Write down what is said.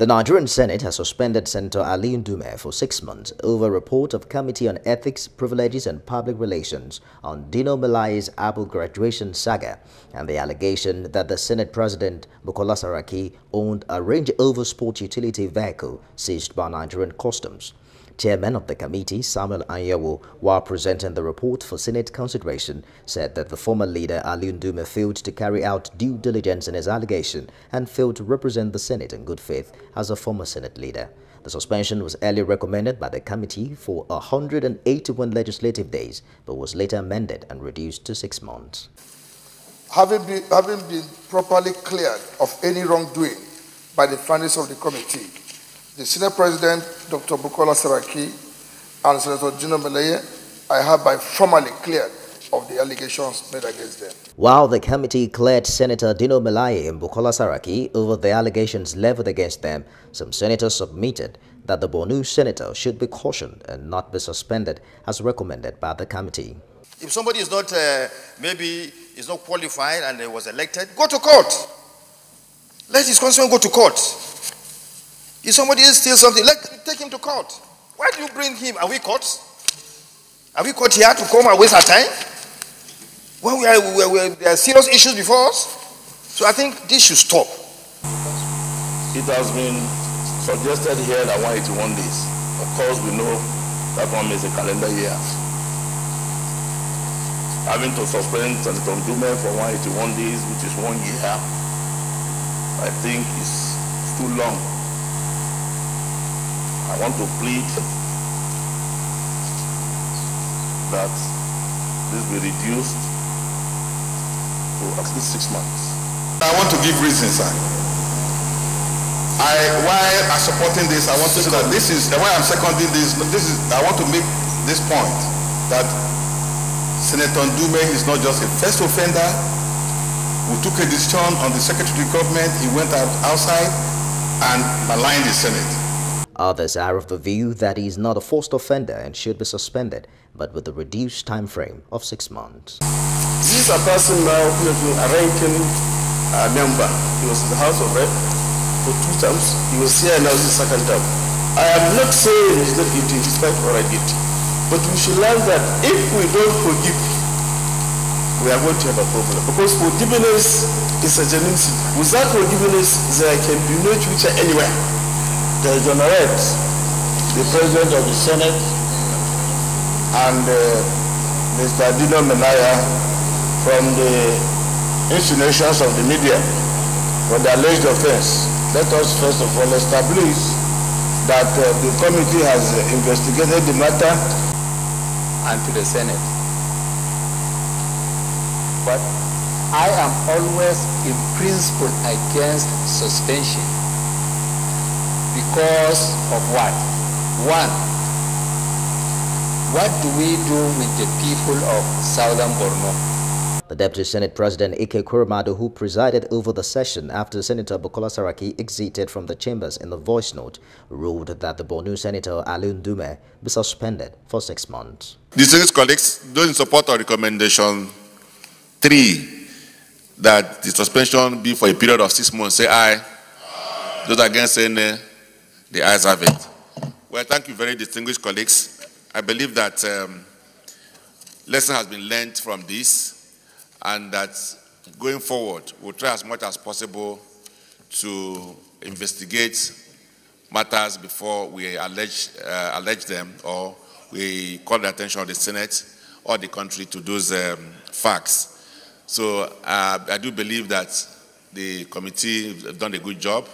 The Nigerian Senate has suspended Senator Ali Ndume for 6 months over a report of Committee on Ethics, Privileges and Public Relations on Ndume's Apple graduation saga and the allegation that the Senate President Bukola Saraki owned a Range Rover sport utility vehicle seized by Nigerian Customs. Chairman of the committee, Samuel Anyanwu, while presenting the report for Senate consideration, said that the former leader Ali Ndume failed to carry out due diligence in his allegation and failed to represent the Senate in good faith as a former Senate leader. The suspension was earlier recommended by the committee for 181 legislative days, but was later amended and reduced to 6 months. Having been properly cleared of any wrongdoing by the findings of the committee, the Senate President, Dr. Bukola Saraki, and Senator Ndume, I hereby formally cleared of the allegations made against them. While the committee cleared Senator Ndume and Bukola Saraki over the allegations leveled against them, some senators submitted that the Borno senator should be cautioned and not be suspended as recommended by the committee. If somebody is not, maybe is not qualified and was elected, go to court. Let his constituent go to court. If somebody steals something, take him to court. Why do you bring him? Are we caught? Are we caught here to come and waste our time? When there are serious issues before us? So I think this should stop. It has been suggested here that 181 days. Of course, we know that one is a calendar year. Having to suspend Senator Ndume for 181 days, which is 1 year, I think is too long. I want to plead that this be reduced to at least 6 months. I want to give reasons, sir. Why I'm supporting this, I want to say that this is why I'm seconding this. I want to make this point that Senator Ndume is not just a first offender. We took a decision on the Secretary of Government. He went outside and maligned the Senate. Others are of the view that he is not a first offender and should be suspended, but with a reduced time frame of 6 months. This is a person now who has been a ranking member. He was in the House of Rep for 2 terms. He was here now, this is the 2nd term. I am not saying he's not guilty, he's quite alright guilty. But we should learn that if we don't forgive, we are going to have a problem. Because forgiveness is a genuine sin. Without forgiveness, there can be no future anywhere. To exonerate the President of the Senate and Mr. Ndume from the insinuations of the media for the alleged offense. Let us first of all establish that the committee has investigated the matter and to the Senate. But I am always in principle against suspension. Because of what? One, what do we do with the people of Southern Borno? The Deputy Senate President Ike Kurumadu, who presided over the session after Senator Bukola Saraki exited from the chambers in the voice note, ruled that the Borno Senator Ali Ndume be suspended for 6 months. Distinguished colleagues, those in support of recommendation 3, that the suspension be for a period of 6 months, say aye. Those against say nay. The ayes have it. Well, thank you very distinguished colleagues. I believe that lesson has been learned from this, and that going forward, we'll try as much as possible to investigate matters before we allege them, or we call the attention of the Senate or the country to those facts. So I do believe that the committee have done a good job.